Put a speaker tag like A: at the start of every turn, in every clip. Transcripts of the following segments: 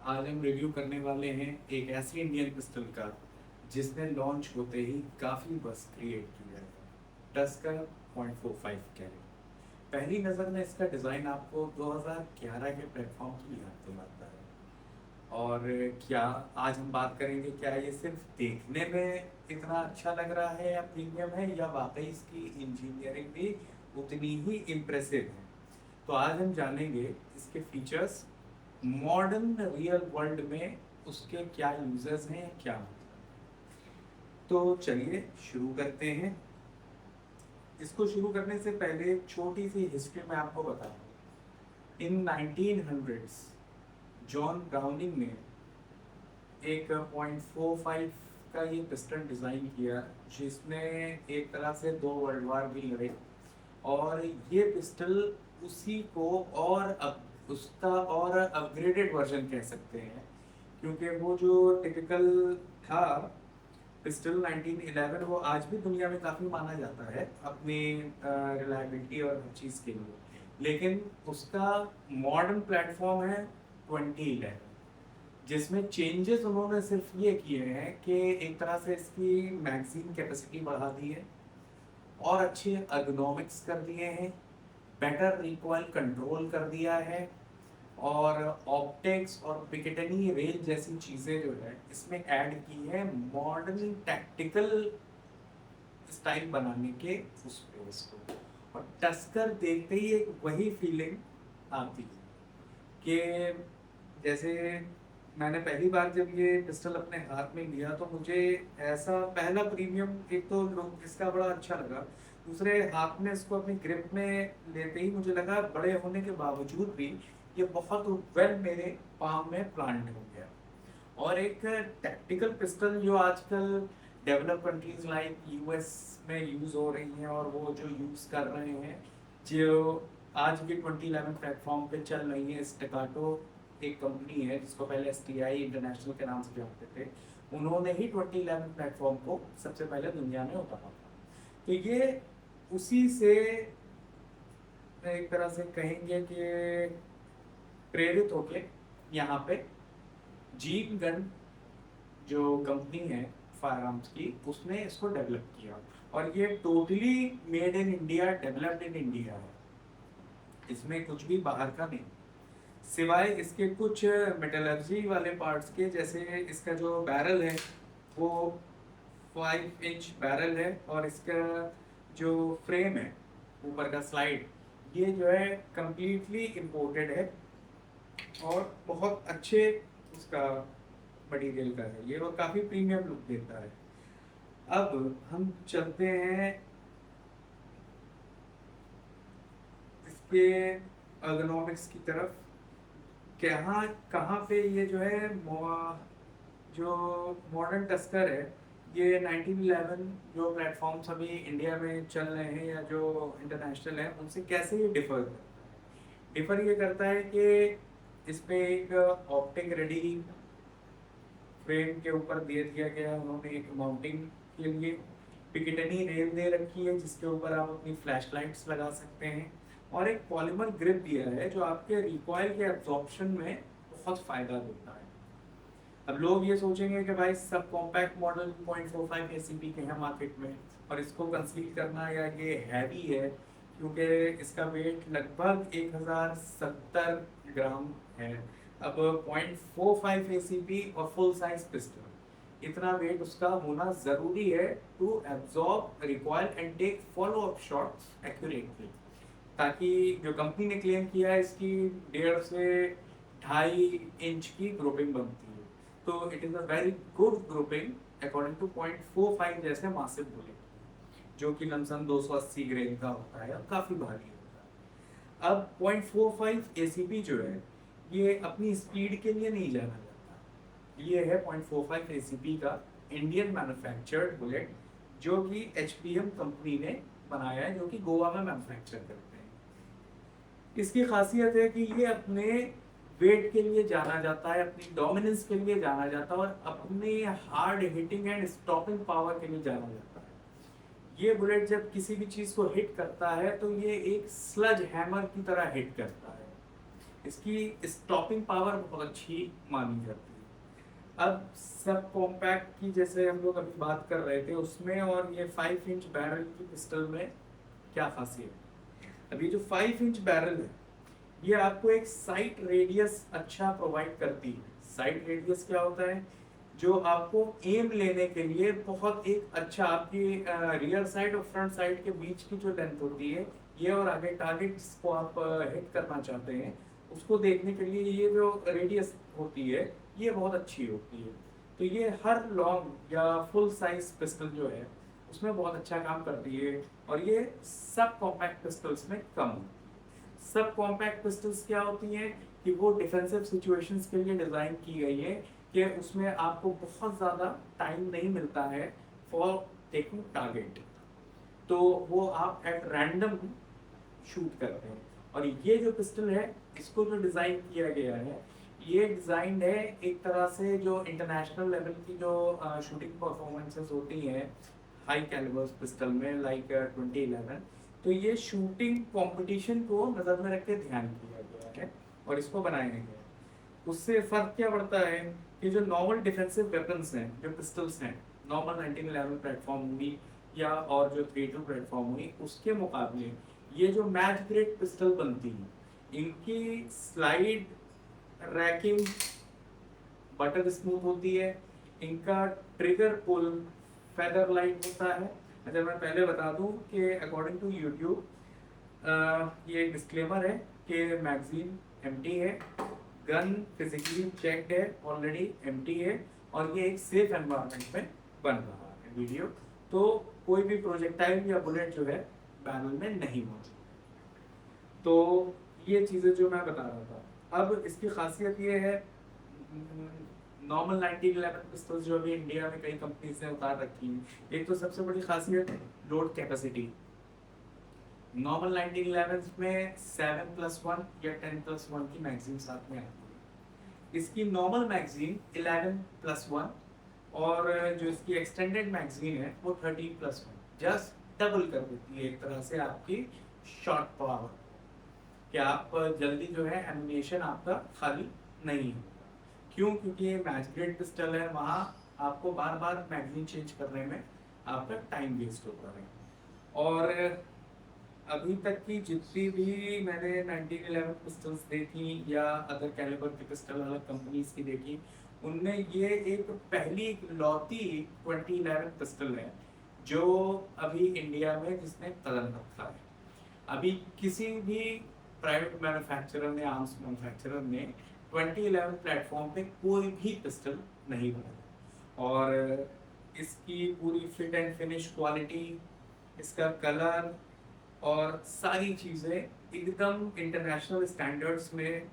A: आज हम रिव्यू करने वाले हैं एक ऐसी इंडियन पिस्टल का जिसने लॉन्च होते ही काफ़ी बस क्रिएट किया है। Tusker .45 carat. पहली नज़र में इसका डिज़ाइन आपको 2011 के प्लेटफॉर्म की याद दिलाता है। और क्या आज हम बात करेंगे, क्या ये सिर्फ देखने में इतना अच्छा लग रहा है या प्रीमियम है, या वाकई इसकी इंजीनियरिंग भी उतनी ही इम्प्रेसिव है। तो आज हम जानेंगे इसके फीचर्स, मॉडर्न रियल वर्ल्ड में उसके क्या यूजर्स हैं, क्या तो चलिए शुरू करते हैं। इसको शुरू करने से पहले एक छोटी सी हिस्ट्री मैं आपको बताऊं। इन 1900s जॉन ब्राउनिंग ने एक .45 का ये पिस्टन डिज़ाइन किया जिसने एक तरह से दो वर्ल्ड वार भी लड़े। और ये पिस्टल उसी को और उसका और अपग्रेडेड वर्जन कह सकते हैं, क्योंकि वो जो टिपिकल था पिस्टल 1911 वो आज भी दुनिया में काफ़ी माना जाता है अपनी रिलायबिलिटी और हर चीज़ के लिए। लेकिन उसका मॉडर्न प्लेटफॉर्म है 2011, जिसमें चेंजेस उन्होंने सिर्फ ये किए हैं कि एक तरह से इसकी मैगजीन कैपेसिटी बढ़ा दी है और अच्छे अर्गोनॉमिक्स कर दिए हैं, बेटर रिकॉइल कंट्रोल कर दिया है, और ऑप्टिक्स और पिकेटनी रेंज जैसी चीज़ें जो है इसमें ऐड की है मॉडर्न टैक्टिकल स्टाइल बनाने के उस पे उसको। और टस्कर देखते ही एक वही फीलिंग आती है कि जैसे मैंने पहली बार जब ये पिस्टल अपने हाथ में लिया तो मुझे ऐसा पहला प्रीमियम, एक तो लुक इसका बड़ा अच्छा लगा, दूसरे हाथ में इसको अपनी ग्रिप में लेते ही मुझे लगा बड़े होने के बावजूद भी ये बहुत वेल मेरे पाम में प्लांट हो गया। और एक टैक्टिकल पिस्टल जो आजकल डेवलप कंट्रीज लाइक यूएस में यूज़ हो रही हैं और वो जो यूज़ कर रहे हैं, जो आज भी 2011 प्लेटफॉर्म पे चल रही है, स्टैकाटो एक कंपनी है जिसको पहले एसटीआई इंटरनेशनल के नाम से जानते थे, उन्होंने ही 2011 प्लेटफॉर्म को सबसे पहले दुनिया में उतारा था। तो ये उसी से एक तरह से कहेंगे कि प्रेरित होके यहाँ पे जीप गन जो कंपनी है फायर आर्म्स की, उसने इसको डेवलप किया। और ये totally made in India, developed in India है, इसमें कुछ भी बाहर का नहीं, सिवाय इसके कुछ मेटलर्जी वाले पार्ट्स के। जैसे इसका जो बैरल है वो 5 इंच बैरल है, और इसका जो फ्रेम है ऊपर का स्लाइड, ये जो है कंप्लीटली इम्पोर्टेड है और बहुत अच्छे उसका मटेरियल का है ये, और काफ़ी प्रीमियम लुक देता है। अब हम चलते हैं इसके अर्गोनॉमिक्स की तरफ। कहाँ कहाँ पे ये जो है जो मॉडर्न टस्कर है, ये 1911 जो प्लेटफॉर्म्स अभी इंडिया में चल रहे हैं या जो इंटरनेशनल हैं उनसे कैसे ये डिफर करता है। डिफर ये करता है कि इसमें एक ऑप्टिक रेडी फ्रेम के ऊपर दे दिया गया उन्होंने एक माउंटिंग के लिए, पिकेटनी रेल दे रखी है जिसके ऊपर आप अपनी फ्लैश लाइट्स लगा सकते हैं, और एक पॉलीमर ग्रिप दिया है जो आपके रिकॉइल के एब्जॉर्प्शन में बहुत फ़ायदा देता है। अब लोग ये सोचेंगे कि भाई सब कॉम्पैक्ट मॉडल .45 एसीपी के हैं मार्केट में और इसको कंसील करना या ये हैवी है, क्योंकि इसका वेट लगभग 1070 ग्राम है। अब .45 एसीपी और फुल साइज पिस्टल, इतना वेट उसका होना ज़रूरी है to absorb recoil and take follow up shots accurately, ताकि जो कंपनी ने क्लेम किया है इसकी 1.5 से 2.5 इंच की ग्रुपिंग बनती है, तो it is a very good grouping according to .45 जैसे मासिव बुलेट, जो कि लमसम 280 ग्रेन का होता है और काफ़ी भारी होता है। अब .45 एसीपी जो है ये अपनी स्पीड के लिए नहीं जाना जाता, ये है .45 एसीपी का इंडियन मैन्युफैक्चर्ड बुलेट जो कि एचपीएम कंपनी ने बनाया है, जो कि गोवा में मैन्युफैक्चर करते हैं। इसकी खासियत है कि ये अपने वेट के लिए जाना जाता है, अपनी डोमिनेंस के लिए जाना जाता है और अपने hard hitting and stopping power के लिए जाना जाता है। ये बुलेट जब किसी भी चीज़ को हिट करता है तो ये एक स्लज हैमर की तरह हिट करता है। इसकी स्टॉपिंग पावर बहुत अच्छी मानी जाती है। अब सब कॉम्पैक्ट की जैसे हम लोग अभी बात कर रहे थे उसमें, और ये 5 इंच बैरल की पिस्टल में क्या खासियत है? अभी जो 5 इंच बैरल है ये आपको एक साइट रेडियस अच्छा प्रोवाइड करती है। साइट रेडियस क्या होता है? जो आपको एम लेने के लिए बहुत एक अच्छा, आपकी रियर साइड और फ्रंट साइड के बीच की जो लेंथ होती है ये, और आगे टारगेट जिसको आप हिट करना चाहते हैं उसको देखने के लिए ये जो रेडियस होती है ये बहुत अच्छी होती है। तो ये हर लॉन्ग या फुल साइज पिस्टल जो है उसमें बहुत अच्छा काम करती है, और ये सब कॉम्पैक्ट पिस्टल्स में कम होती है। सब कॉम्पैक्ट पिस्टल्स क्या होती हैं कि वो डिफेंसिव सिचुएशंस के लिए डिज़ाइन की गई है कि उसमें आपको बहुत ज़्यादा टाइम नहीं मिलता है फॉर टेकिंग टारगेट, तो वो आप एट रैंडम शूट करते हैं। और ये जो पिस्टल है इसको जो डिज़ाइन किया गया है ये डिज़ाइन है एक तरह से जो इंटरनेशनल लेवल की जो शूटिंग परफॉर्मेंसेस होती हैं हाई कैलिबर्स पिस्टल में लाइक 2011, तो ये शूटिंग कंपटीशन को नज़र में रख के ध्यान किया गया है और इसको बनाया गया है। उससे फ़र्क क्या पड़ता है कि जो नॉर्मल डिफेंसिव वेपन्स हैं, जो पिस्टल्स हैं, नॉर्मल 1911 प्लेटफॉर्म हुई या और जो 32 प्लेटफॉर्म हुई उसके मुकाबले ये जो मैच ग्रेड पिस्टल बनती हैं इनकी स्लाइड रैकिंग बटर स्मूथ होती है, इनका ट्रिगर पुल फेदर लाइट होता है। अच्छा मैं पहले बता दूं कि अकॉर्डिंग टू यूट्यूब ये डिस्क्लेमर है कि मैगजीन एम्प्टी है, गन फिजिकली चेक्ड है, ऑलरेडी एम्प्टी है, और ये एक सेफ एनवायरनमेंट में बन रहा है वीडियो, तो कोई भी प्रोजेक्टाइल या बुलेट जो है बैरल में नहीं मौजूद। तो ये चीज़ें जो मैं बता रहा था। अब इसकी खासियत ये है, नॉर्मल 1911 पिस्तौल्स जो अभी इंडिया में कई कंपनीज ने उतार रखी हैं, एक तो सबसे बड़ी खासियत है लोड कैपेसिटी। नॉर्मल 1911 में 7+1 या 10+1 की मैगजीन साथ में आती है। इसकी नॉर्मल मैगजीन 11+1 और जो इसकी एक्सटेंडेड मैगजीन है वो 13+1, जस्ट डबल कर देती है एक तरह से आपकी शॉट पावर, कि आप जल्दी जो है एनिमेशन आपका खाली नहीं होगा। क्यों? क्योंकि ये मैच ग्रेड पिस्टल है, वहाँ आपको बार बार मैगजीन चेंज करने में आपका टाइम वेस्ट होता है। और अभी तक की जितनी भी मैंने 1911 पिस्टल्स देखी या अदर कैलिबर की पिस्टल अलग कंपनीज की देखी, उनमें ये एक पहली लौती 2011 पिस्टल है जो अभी इंडिया में जिसने कदम रखा है। अभी किसी भी प्राइवेट मैन्युफैक्चरर ने, आर्म्स मैन्युफैक्चरर ने 2011 प्लेटफॉर्म पे कोई भी पिस्टल नहीं बनाया, और इसकी पूरी फिट एंड फिनिश क्वालिटी, इसका कलर और सारी चीज़ें एकदम इंटरनेशनल स्टैंडर्ड्स में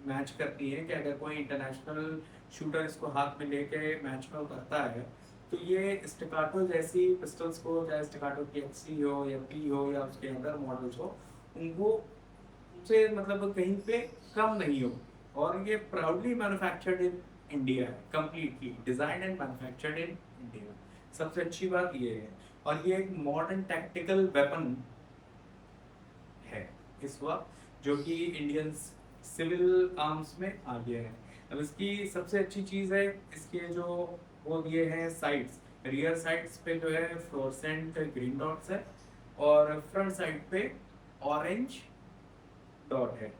A: मैच करती हैं कि अगर कोई इंटरनेशनल शूटर इसको हाथ में लेके मैच में उतरता है तो ये स्टिकाटो जैसी पिस्टल्स को, चाहे स्टिकाटो की XC हो या P हो या उसके अंदर मॉडल्स हो, उनको उनसे मतलब कहीं पे कम नहीं हो। और ये प्राउडली मैन्युफैक्चर्ड इन इंडिया है, completely designed and manufactured in India. सबसे अच्छी बात ये है, और ये एक मॉडर्न टैक्टिकल वेपन है इस वक्त जो कि इंडियन सिविल आर्म्स में आ गया है। अब इसकी सबसे अच्छी चीज़ है इसके जो वो दिए हैं साइड्स, रियर साइड्स पे जो है फ्लोरेसेंट ग्रीन डॉट्स है और फ्रंट साइड पे ऑरेंज डॉट है।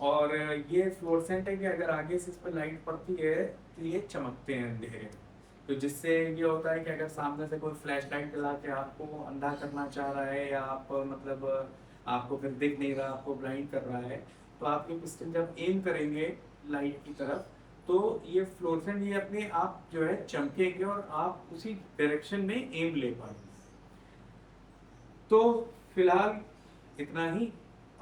A: और ये फ्लोरेसेंट है कि अगर आगे से इस पर लाइट पड़ती है तो ये चमकते हैं अंधेरे, तो जिससे ये होता है कि अगर सामने से कोई फ्लैश लाइट जला के आपको अंधा करना चाह रहा है या आप मतलब आपको फिर दिख नहीं रहा, आपको ब्लाइंड कर रहा है, तो आप ये पिस्टल जब एम करेंगे लाइट की तरफ तो ये फ्लोरेसेंट ये अपने आप जो है चमकेंगे और आप उसी डायरेक्शन में एम ले पाएंगे। तो फिलहाल इतना ही।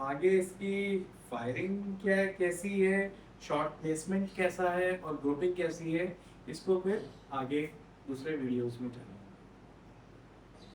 A: आगे इसकी फायरिंग क्या कैसी है, शॉट प्लेसमेंट कैसा है और ग्रुपिंग कैसी है, इसको फिर आगे दूसरे वीडियोस में जाना।